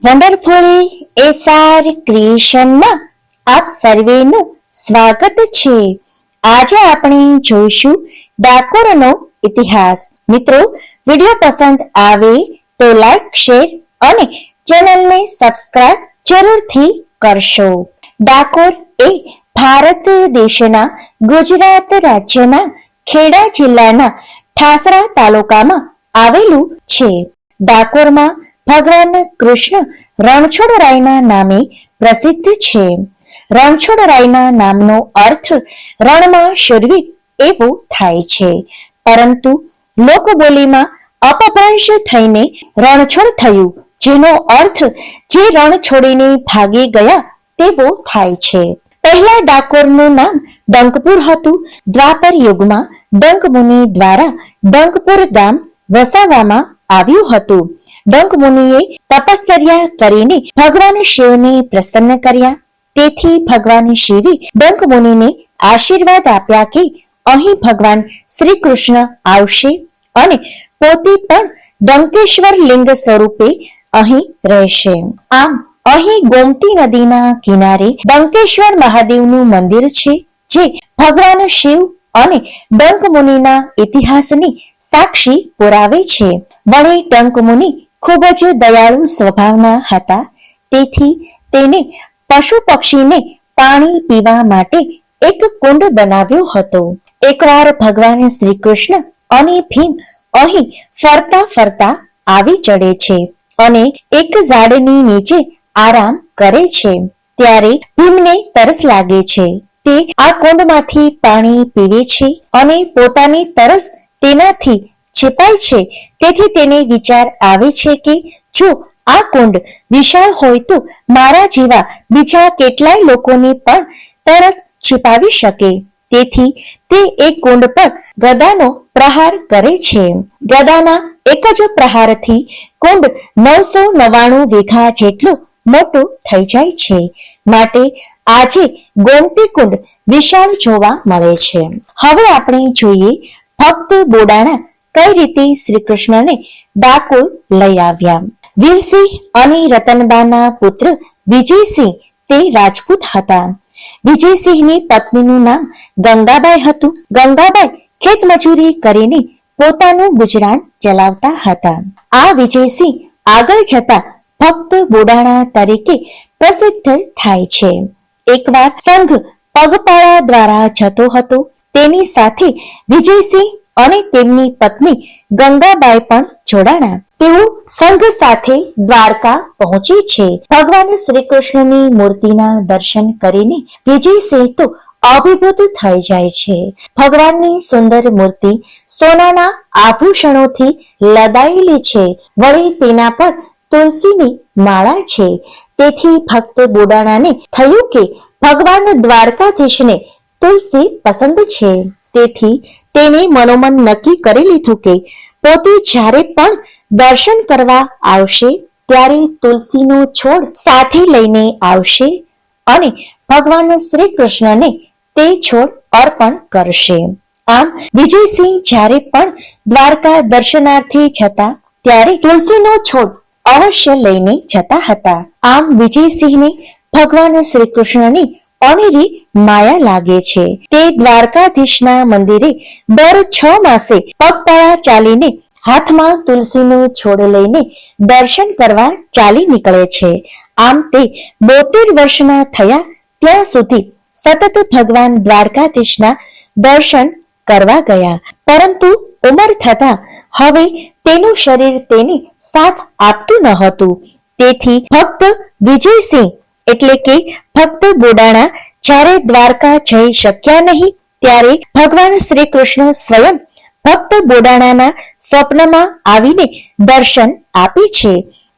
Wonderful SR ક્રિએશનમાં આપ સર્વેનું સ્વાગત છે। આજે આપણે જોઈશું ડાકોરનો ઇતિહાસ। મિત્રો, વિડિયો પસંદ આવે તો લાઈક, શેર અને ચેનલને સબસ્ક્રાઇબ જરૂરથી કરશો। ડાકોર એ ભારત દેશના ગુજરાત રાજ્યના ખેડા જિલ્લાના ઠાસરા તાલુકામાં આવેલું છે। ડાકોરમાં ભગવાન કૃષ્ણ રણછોડરાયના નામે પ્રસિદ્ધ છે। રણછોડરાયના નામનો અર્થ રણમાં શૂરવીર એવો થાય છે, પરંતુ લોકબોલીમાં અપભ્રંશ થઈને રણછોડ થયું, જેનો અર્થ જે રણ છોડીને ભાગી ગયા તેવો થાય છે। પહેલા ડાકોરનું નામ ડંકપુર હતું। દ્વાપર યુગમાં ડંક મુનિ દ્વારા ડંકપુર ગામ વસાવવામાં આવ્યું હતું। ડંક મુનિએ તપશ્ચર્યા કરીને ભગવાન શિવને પ્રસન્ન કર્યા। તેથી ભગવાન શિવે ડંક મુનિને આશીર્વાદ આપ્યા કે અહીં ભગવાન શ્રી કૃષ્ણ આવશે અને પોતે પણ ડંકેશ્વર લિંગ સ્વરૂપે અહીં રહેશે। આમ અહીં ગોમતી નદીના કિનારે ડંકેશ્વર મહાદેવનું મંદિર છે, જે ભગવાન શિવ અને ડંક મુનિના ઇતિહાસની સાક્ષી પુરાવે છે। વળી ડંક મુનિ ખૂબ જ દયાળુ સ્વભાવના હતા, તેથી તેને પશુ પક્ષીને પાણી પીવા માટે એક કુંડ બનાવ્યો હતો। એકવાર ભગવાન શ્રી કૃષ્ણ અને ભીમ અહીં ફરતા ફરતા આવી ચડે છે અને એક ઝાડની નીચે આરામ કરે છે। ત્યારે ભીમને તરસ લાગે છે। તે આ કુંડમાંથી પાણી પીવે છે અને પોતાની તરસ તેનાથી छिपाय छे। તેથી તેને વિચાર આવે છે કે જો આ કુંડ વિશાળ હોય તો મારા જેવા બીજા કેટલાય લોકોને પણ તરસ छिपाવી શકે। તેથી તે એક કુંડ પર ગદાનો પ્રહાર કરે છે। ગદાના એક જ પ્રહારથી કુંડ 999 વીઘા જેટલું મોટું થઈ જાય છે। માટે આજે ગોમતી કુંડ વિશાળ જોવા મળે છે। હવે આપણે જોઈએ ભક્ત બોડાણા કઈ રીતે શ્રી કૃષ્ણને ડાકોર લઈ આવ્યા। વીરસિંહ અને રતનબાના પુત્ર વિજયસિંહ તે રાજપૂત હતા। વિજયસિંહની પત્નીનું નામ ગંગાબાઈ હતું। ગંગાબાઈ ખેતમજૂરી કરીને પોતાનું ગુજરાન ચલાવતા હતા। આ વિજયસિંહ આગળ જતા ભક્ત બોડાણા તરીકે પ્રસિદ્ધ થાય છે। એકવાર સંઘ પગપાળા દ્વારા જતો હતો, તેની સાથે વિજયસિંહ અને તેમની પત્ની ગંગાબાઈ પણ જોડાણા। તેઓ સંઘ સાથે દ્વારકા પહોંચે છે। ભગવાન શ્રી કૃષ્ણની મૂર્તિના દર્શન કરીને વિજયસિંહ તો અભિભૂત થઈ જાય છે। ભગવાનની સુંદર મૂર્તિ સોનાના આભૂષણોથી લદાયેલી છે, વળી તેના પર તુલસીની માળા છે। તેથી ભક્ત બોડાણાને થયું કે ભગવાન દ્વારકાધીશને તુલસી પસંદ છે। તેથી તેને મનોમન નક્કી કરી લીધું કે પોતે જ્યારે પણ દર્શન કરવા આવશે ત્યારે તુલસીનો છોડ સાથે લઈને આવશે અને ભગવાન શ્રી કૃષ્ણને તે છોડ અર્પણ કરશે। આમ વિજયસિંહ જ્યારે પણ દ્વારકા દર્શનાર્થે જતા ત્યારે તુલસીનો છોડ અવશ્ય લઈને જતા હતા। આમ વિજયસિંહને ભગવાન શ્રી કૃષ્ણની અનેરી માયા લાગે છે। તે દ્વારકાધીશના મંદિરે દર 6 માસે પગપાળા ચાલીને હાથમાં તુલસીનો છોડ લઈને દર્શન કરવા ચાલી નીકળે છે। આમ તે 72 વર્ષના થયા ત્યાં સુધી સતત ભગવાન દ્વારકાધીશના દર્શન કરવા ગયા, પરંતુ ઉંમર થતા હવે તેનું શરીર તેને સાથ આપતું ન હતું। તેથી ભક્ત વિજયસિંહ એટલે કે ભક્ત બોડાણા જ્યારે દ્વારકા જઈ શક્યા નહીં, ત્યારે ભગવાન શ્રી કૃષ્ણ સ્વયં ભક્ત બોડાણાના સ્વપ્નમાં આવીને દર્શન આપે છે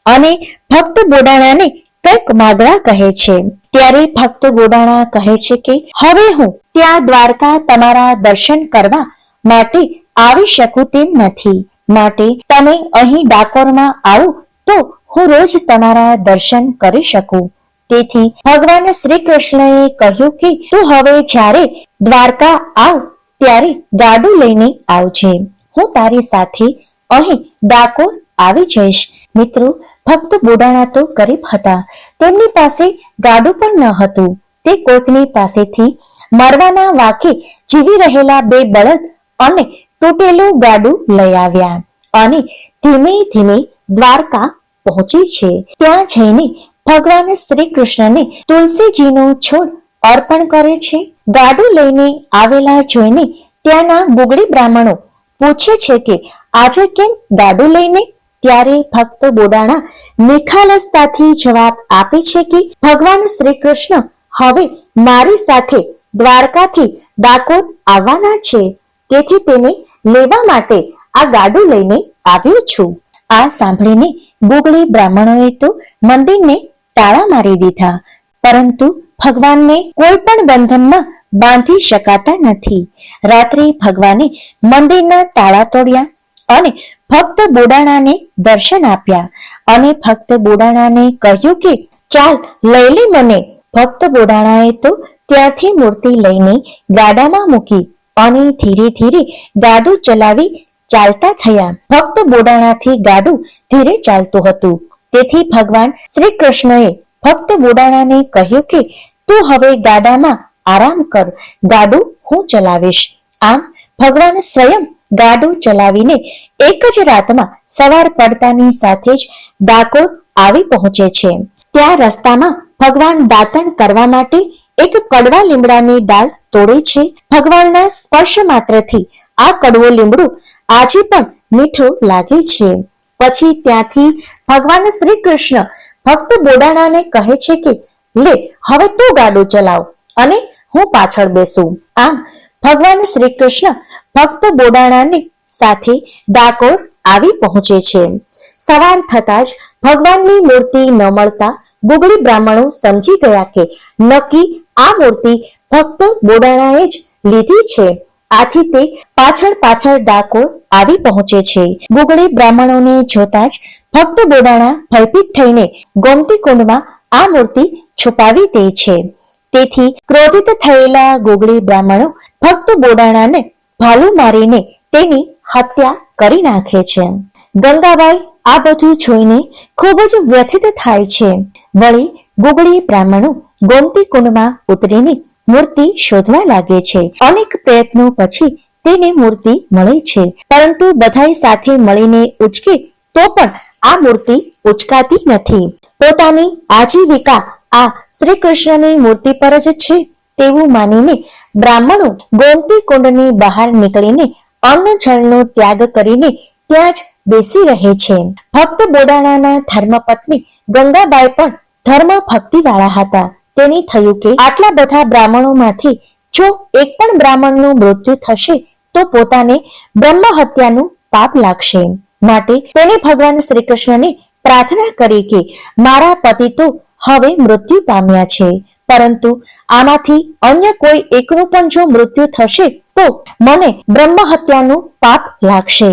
અને ભક્ત બોડાણાને કંઈક માગવા કહે છે। ત્યારે ભક્ત બોડાણા કહે છે કે હવે હું ત્યાં દ્વારકા તમારા દર્શન કરવા માટે આવી શકું તેમ નથી, માટે તમે અહીં ડાકોરમાં આવો તો હું રોજ તમારા દર્શન કરી શકું। તેથી ભગવાન શ્રી કૃષ્ણએ કહ્યું કે તું હવે જ્યારે દ્વારકા આવ ત્યારે ગાડું લઈને આવજે, હું તારી સાથે અહીં ડાકોર આવી જઈશ। મિત્રો, ભક્ત બોડાણા તો ગરીબ હતા, તેમની પાસે ગાડું પણ ન હતું. તે કોઈકની પાસેથી મરવાના વાકે જીવી રહેલા 2 બળદ અને તૂટેલું ગાડું લઈ આવ્યા અને ધીમે ધીમે દ્વારકા પહોંચે છે. ત્યાં જઈને ભગવાન શ્રી કૃષ્ણને તુલસીજીનો છોડ અર્પણ કરે છે. ગાડું લઈને આવેલા જોઈને ત્યાંના ગુગળી બ્રાહ્મણો પૂછે છે કે આજે કેમ ગાડું લઈને? ત્યારે ભક્ત બોડાણા નિખાલસતાથી જવાબ આપે છે કે ભગવાન શ્રી કૃષ્ણ હવે મારી સાથે દ્વારકાથી ડાકોર આવવાના છે, તેથી તેને લેવા માટે આ ગાડું લઈને આવ્યો છું. આ સાંભળીને ગુગળી બ્રાહ્મણોએ તો મંદિરને તાળા મારી દીધા, પરંતુ ભગવાનને કોઈ પણ બંધનમાં બાંધી શકાતા નથી. રાત્રે ભગવાને મંદિરના તાળા તોડ્યા અને ભક્ત બોડાણાને દર્શન આપ્યા અને ભક્ત બોડાણાને કહ્યું કે ચાલ લઈ લે મને. ભક્ત બોડાણાએ તો ત્યાંથી મૂર્તિ લઈને ગાડામાં મૂકી અને ધીરે ધીરે ગાડું ચલાવી ચાલતા થયા. ભક્ત બોડાણાથી ગાડું ધીરે ચાલતું હતું, તેથી ભગવાન શ્રી કૃષ્ણએ ભક્ત બોડાણાને કહ્યું કે તું હવે ગાડામાં આરામ કર, ગાડું હું ચલાવીશ. આમ ભગવાન સ્વયં ગાડું ચલાવીને એક જ રાતમાં સવાર પડતાની સાથે જ ડાકોર આવી પહોંચે છે. ત્યાં રસ્તામાં ભગવાન દાતણ કરવા માટે એક કડવા લીમડાની ડાળ તોડે છે. ભગવાનના સ્પર્શ માત્રથી આ કડવો લીમડો આજે પણ મીઠો લાગે છે. પછી ત્યાંથી ભગવાન શ્રી કૃષ્ણ ભક્ત બોડાણાને કહે છે કે લે હવે તું ગાડું ચલાવ અને હું પાછળ બેસું. આમ ભગવાન શ્રી કૃષ્ણ ભક્ત બોડાણાને સાથે ડાકોર આવી પહોંચે છે. સવાર થતા જ ભગવાનની મૂર્તિ ન મળતા ગુગળી બ્રાહ્મણો સમજી ગયા કે નક્કી આ મૂર્તિ ભક્ત બોડાણાએ જ લીધી છે. આથી તે પાછળ પાછળ ડાકોર આવી પહોંચે છે. ગુગળી બ્રાહ્મણોને જોતા જ ભક્ત બોડાણા ભયભીત થઈને ગોમતી કુંડમાં આ મૂર્તિ છુપાવી દે છે. તેથી ક્રોધિત થયેલા ગુગળી બ્રાહ્મણો ભક્ત બોડાણાને ભાલું મારીને તેની હત્યા કરી નાખે છે. ગંગાબાઈ આ બધું જોઈને ખૂબ જ વ્યથિત થાય છે. વળી ગુગળી બ્રાહ્મણો ગોમતી કુંડમાં ઉતરીને મૂર્તિ શોધવા લાગે છે. અનેક પ્રયત્નો પછી તેને મૂર્તિ મળે છે, પરંતુ બધાય સાથે મળીને ઉચકે તો પણ આ મૂર્તિ ઉચકાતી નથી. પોતાની આજીવિકા આ શ્રી કૃષ્ણની મૂર્તિ પર જ છે તેવું માનીને બ્રાહ્મણો ગોમતી કુંડની બહાર નીકળીને અન્ન જળનો ત્યાગ કરીને ત્યાં જ બેસી રહે છે. ભક્ત બોડાણાના ધર્મપત્ની ગંગાબાઈ પણ ધર્મ ભક્તિ વાળા હતા. તેને થયું કે આટલા બધા બ્રાહ્મણોમાંથી જો એક પણ બ્રાહ્મણનું મૃત્યુ થશે તો પોતાને બ્રહ્મ હત્યાનું પાપ લાગશે. માટે તેને ભગવાન શ્રી કૃષ્ણને પ્રાર્થના કરી કે મારા પતિ તો હવે મૃત્યુ પામ્યા છે, પરંતુ આમાંથી અન્ય કોઈ એકનું પણ જો મૃત્યુ થશે તો મને બ્રહ્મ હત્યાનું પાપ લાગશે.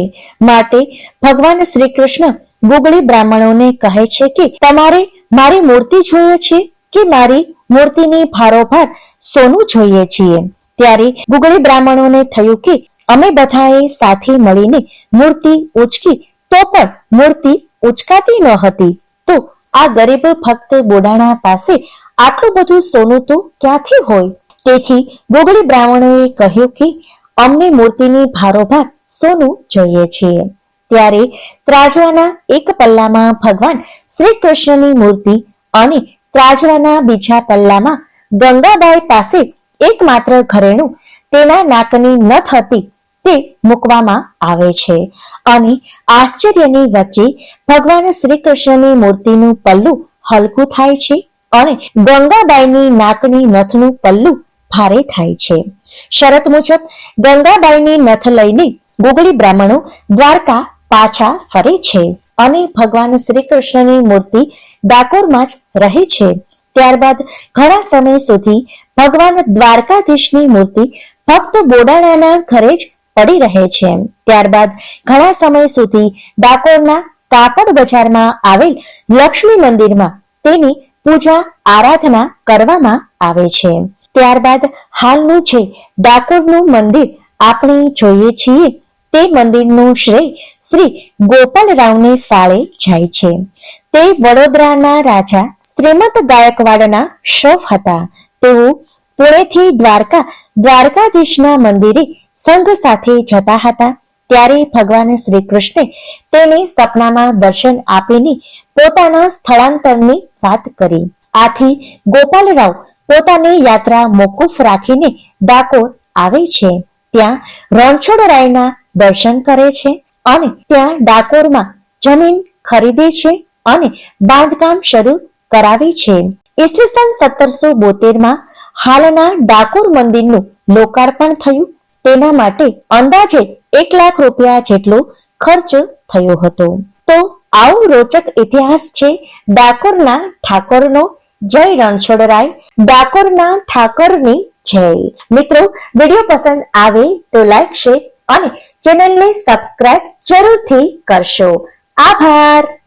માટે ભગવાન શ્રી કૃષ્ણ ગુગળી બ્રાહ્મણોને કહે છે કે તમારે મારી મૂર્તિ જોઈએ છે કે મારી મૂર્તિની ભારોભાર સોનું જોઈએ છીએ. ત્યારે ગુગળી બ્રાહ્મણોને થયું કે અમે બધાએ સાથે મળીને મૂર્તિ ઉચકી તો પણ મૂર્તિ ઉચકાતી ન હતી, તો આ ગરીબ ભક્ત બોડાણા પાસે આટલું બધું સોનું તો ક્યાંથી હોય? તેથી ગુગળી બ્રાહ્મણોએ કહ્યું કે અમને મૂર્તિની ભારોભાર સોનું જોઈએ છીએ. ત્યારે ત્રાજવાના એક પલ્લામાં ભગવાન શ્રી કૃષ્ણની મૂર્તિ અને ત્રાજવાના બીજા પલ્લામાં ગંગાબાઈ પાસે એકમાત્ર ઘરેણું તેના નાકની નથ હતી તે મૂકવામાં આવે છે. અને આશ્ચર્યની વચ્ચે ભગવાન શ્રી કૃષ્ણની મૂર્તિનું પલ્લું હલકું થાય છે અને ગંગાબાઈની નાકની નથનું પલ્લું ભારે થાય છે. શરત મુજબ ગંગાબાઈની નથ લઈને ગુગળી બ્રાહ્મણો દ્વારકા પાછા ફરે છે અને ભગવાન શ્રી કૃષ્ણની મૂર્તિ ડાકોરમાં જ રહે છે. ત્યારબાદ ઘણા સમય સુધી ભગવાન દ્વારકાધીશની મૂર્તિ ભક્ત બોડાણાના ઘરે જ પડી રહે છે. ત્યારબાદ ઘણા સમય સુધી ડાકોરના કાપડ બજારમાં આવેલ લક્ષ્મી મંદિરમાં તેની પૂજા આરાધના કરવામાં આવે છે. ત્યારબાદ હાલનું જે ડાકોરનું મંદિર આપણે જોઈએ છીએ તે મંદિરનું શ્રેય શ્રી ગોપાલરાવને ફાળે જાય છે. તે વડોદરાના રાજા શ્રીમંત ગાયકવાડના શોફ હતા. તેઓ પુણેથી દ્વારકાધીશના મંદિરે સંઘ સાથે જતા હતા. ત્યારે ભગવાન શ્રી કૃષ્ણે તેને સપનામાં દર્શન આપીને પોતાના સ્થળાંતરની વાત કરી. આથી ગોપાલરાવ પોતાની યાત્રા મોકૂફ રાખીને ડાકોર આવે છે. ત્યાં રણછોડરાયના દર્શન કરે છે અને ત્યાં ડાકોરમાં જમીન ખરીદે છે અને બાંધકામ શરૂ કરાવે છે. ઈસવીસન 1772 હાલના ડાકોર મંદિરનું લોકાર્પણ થયું. તેના માટે અંદાજે 1 લાખ રૂપિયા જેટલો ખર્ચ થયો હતો. તો આવો રોચક ઇતિહાસ છે ડાકોરના ઠાકોરનો. જય રણછોડરાય, ડાકોરના ઠાકોરની જય. મિત્રો, વિડીયો પસંદ આવે તો લાઈક, શેર અને ચેનલને સબસ્ક્રાઇબ જરૂરથી કરશો. આભાર.